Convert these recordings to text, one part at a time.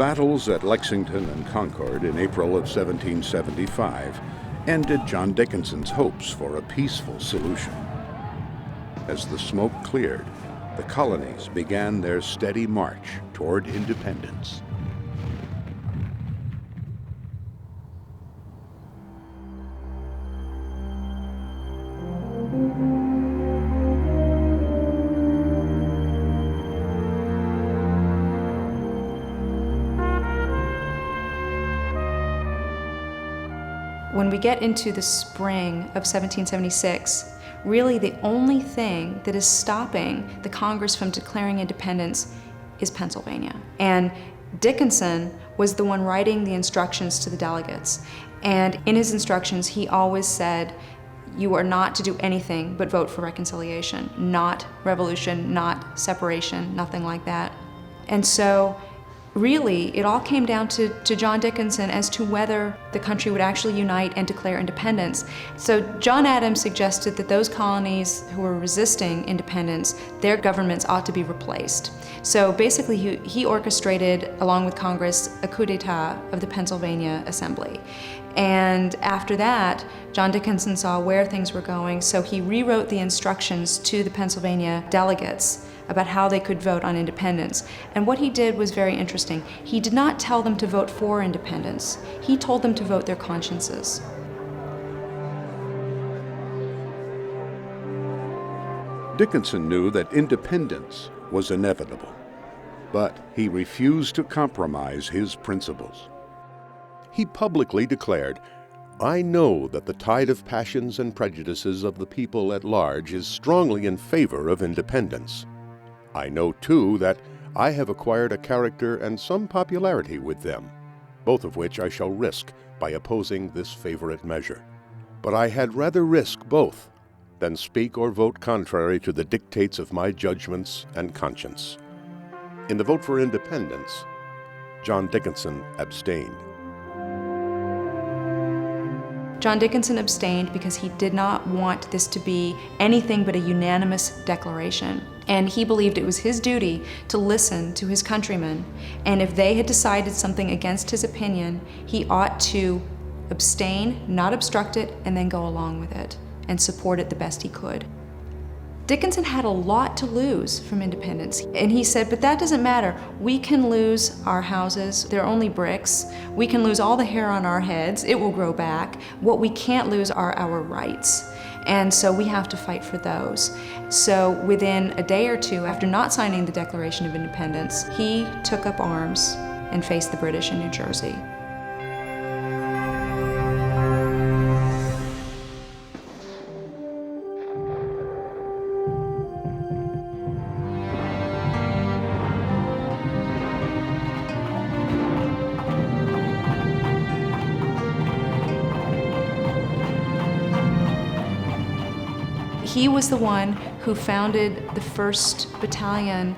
battles at Lexington and Concord in April of 1775 ended John Dickinson's hopes for a peaceful solution. As the smoke cleared, the colonies began their steady march toward independence. When we get into the spring of 1776, really the only thing that is stopping the Congress from declaring independence is Pennsylvania. And Dickinson was the one writing the instructions to the delegates. And in his instructions, he always said, you are not to do anything but vote for reconciliation, not revolution, not separation, nothing like that. And so really, it all came down to John Dickinson as to whether the country would actually unite and declare independence. So John Adams suggested that those colonies who were resisting independence, their governments ought to be replaced. So basically, he orchestrated, along with Congress, a coup d'etat of the Pennsylvania Assembly. And after that, John Dickinson saw where things were going, so he rewrote the instructions to the Pennsylvania delegates about how they could vote on independence. And what he did was very interesting. He did not tell them to vote for independence. He told them to vote their consciences. Dickinson knew that independence was inevitable, but he refused to compromise his principles. He publicly declared, "I know that the tide of passions and prejudices of the people at large is strongly in favor of independence. I know, too, that I have acquired a character and some popularity with them, both of which I shall risk by opposing this favorite measure. But I had rather risk both than speak or vote contrary to the dictates of my judgments and conscience." In the vote for independence, John Dickinson abstained. John Dickinson abstained because he did not want this to be anything but a unanimous declaration. And he believed it was his duty to listen to his countrymen. And if they had decided something against his opinion, he ought to abstain, not obstruct it, and then go along with it and support it the best he could. Dickinson had a lot to lose from independence, and he said, but that doesn't matter. We can lose our houses, they're only bricks. We can lose all the hair on our heads, it will grow back. What we can't lose are our rights, and so we have to fight for those. So within a day or two after not signing the Declaration of Independence, he took up arms and faced the British in New Jersey. He was the one who founded the 1st Battalion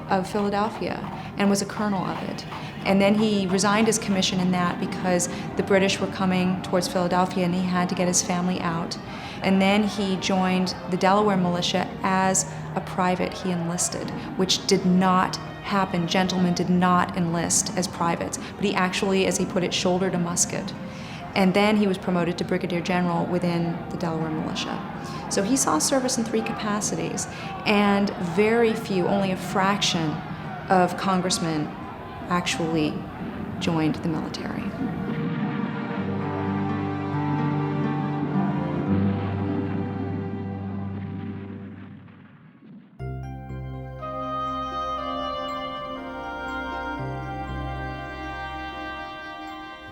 of Philadelphia and was a colonel of it. And then he resigned his commission in that because the British were coming towards Philadelphia and he had to get his family out. And then he joined the Delaware militia as a private. He enlisted, which did not happen. Gentlemen did not enlist as privates, but he actually, as he put it, shouldered a musket. And then he was promoted to brigadier general within the Delaware militia. So he saw service in 3 capacities, and very few, only a fraction of congressmen actually joined the military.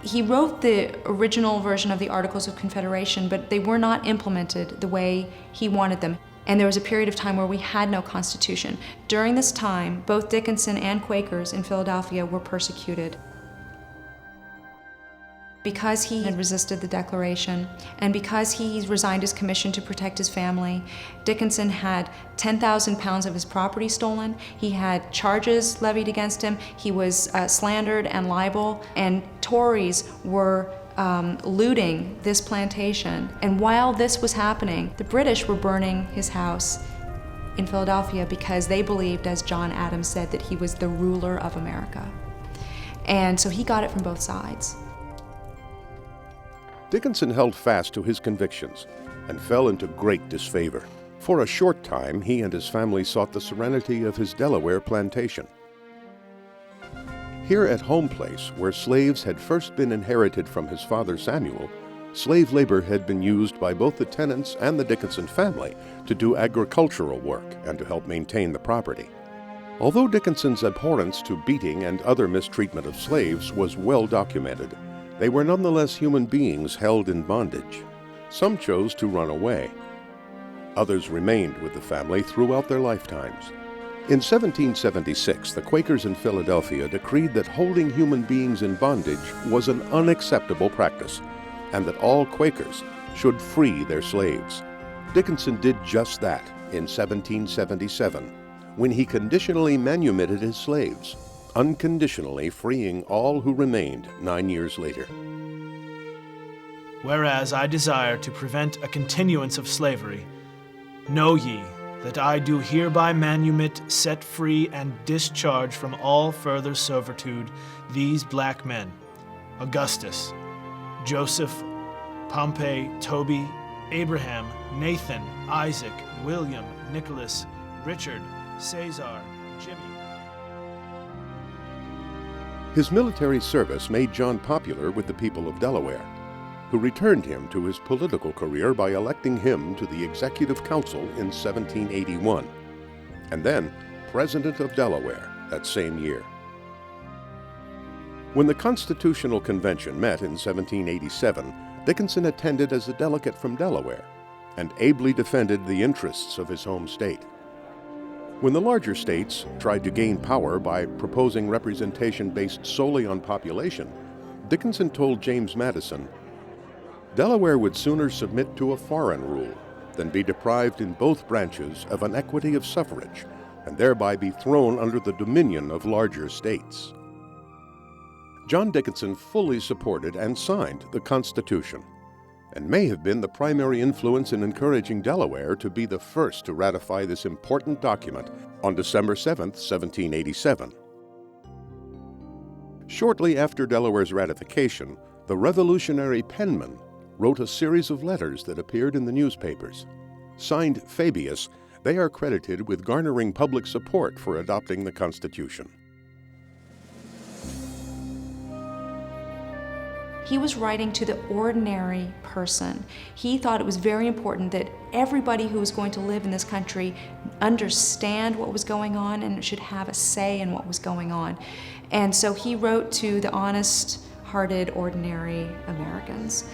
He wrote the original version of the Articles of Confederation, but they were not implemented the way he wanted them. And there was a period of time where we had no constitution. During this time, both Dickinson and Quakers in Philadelphia were persecuted. Because he had resisted the Declaration, and because he resigned his commission to protect his family, Dickinson had 10,000 pounds of his property stolen. He had charges levied against him. He was slandered and libel, and Tories were looting this plantation. And while this was happening, the British were burning his house in Philadelphia because they believed, as John Adams said, that he was the ruler of America. And so he got it from both sides. Dickinson held fast to his convictions and fell into great disfavor. For a short time, he and his family sought the serenity of his Delaware plantation. Here at Home Place, where slaves had first been inherited from his father Samuel, slave labor had been used by both the tenants and the Dickinson family to do agricultural work and to help maintain the property. Although Dickinson's abhorrence to beating and other mistreatment of slaves was well documented, they were nonetheless human beings held in bondage. Some chose to run away. Others remained with the family throughout their lifetimes. In 1776, the Quakers in Philadelphia decreed that holding human beings in bondage was an unacceptable practice, and that all Quakers should free their slaves. Dickinson did just that in 1777, when he conditionally manumitted his slaves, unconditionally freeing all who remained 9 years later. Whereas I desire to prevent a continuance of slavery, know ye that I do hereby manumit, set free, and discharge from all further servitude these black men, Augustus, Joseph, Pompey, Toby, Abraham, Nathan, Isaac, William, Nicholas, Richard, Caesar, Jimmy. His military service made John popular with the people of Delaware, who returned him to his political career by electing him to the Executive Council in 1781, and then President of Delaware that same year. When the Constitutional Convention met in 1787, Dickinson attended as a delegate from Delaware and ably defended the interests of his home state. When the larger states tried to gain power by proposing representation based solely on population, Dickinson told James Madison, "Delaware would sooner submit to a foreign rule than be deprived in both branches of an equity of suffrage and thereby be thrown under the dominion of larger states." John Dickinson fully supported and signed the Constitution, and may have been the primary influence in encouraging Delaware to be the first to ratify this important document on December 7, 1787. Shortly after Delaware's ratification, the revolutionary penman wrote a series of letters that appeared in the newspapers. Signed Fabius, they are credited with garnering public support for adopting the Constitution. He was writing to the ordinary person. He thought it was very important that everybody who was going to live in this country understand what was going on and should have a say in what was going on. And so he wrote to the honest-hearted, ordinary Americans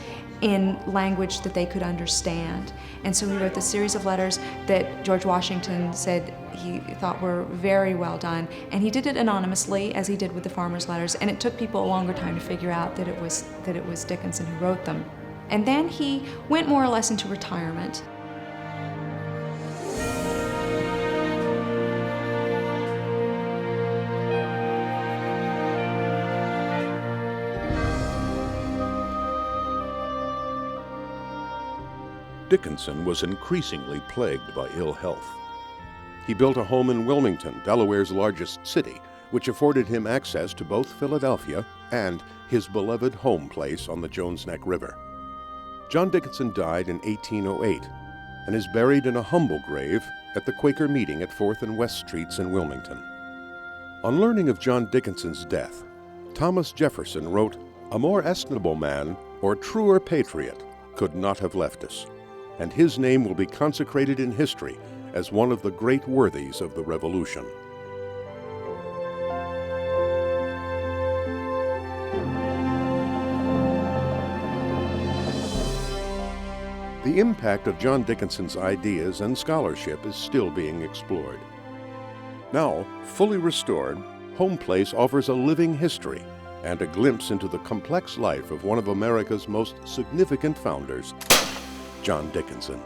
in language that they could understand. And so he wrote this series of letters that George Washington said he thought were very well done. And he did it anonymously, as he did with the farmers' letters, and it took people a longer time to figure out that it was Dickinson who wrote them. And then he went more or less into retirement. Dickinson was increasingly plagued by ill health. He built a home in Wilmington, Delaware's largest city, which afforded him access to both Philadelphia and his beloved home place on the Jones Neck River. John Dickinson died in 1808 and is buried in a humble grave at the Quaker meeting at 4th and West Streets in Wilmington. On learning of John Dickinson's death, Thomas Jefferson wrote, "A more estimable man or truer patriot could not have left us, and his name will be consecrated in history as one of the great worthies of the Revolution." The impact of John Dickinson's ideas and scholarship is still being explored. Now, fully restored, Home Place offers a living history and a glimpse into the complex life of one of America's most significant founders, John Dickinson.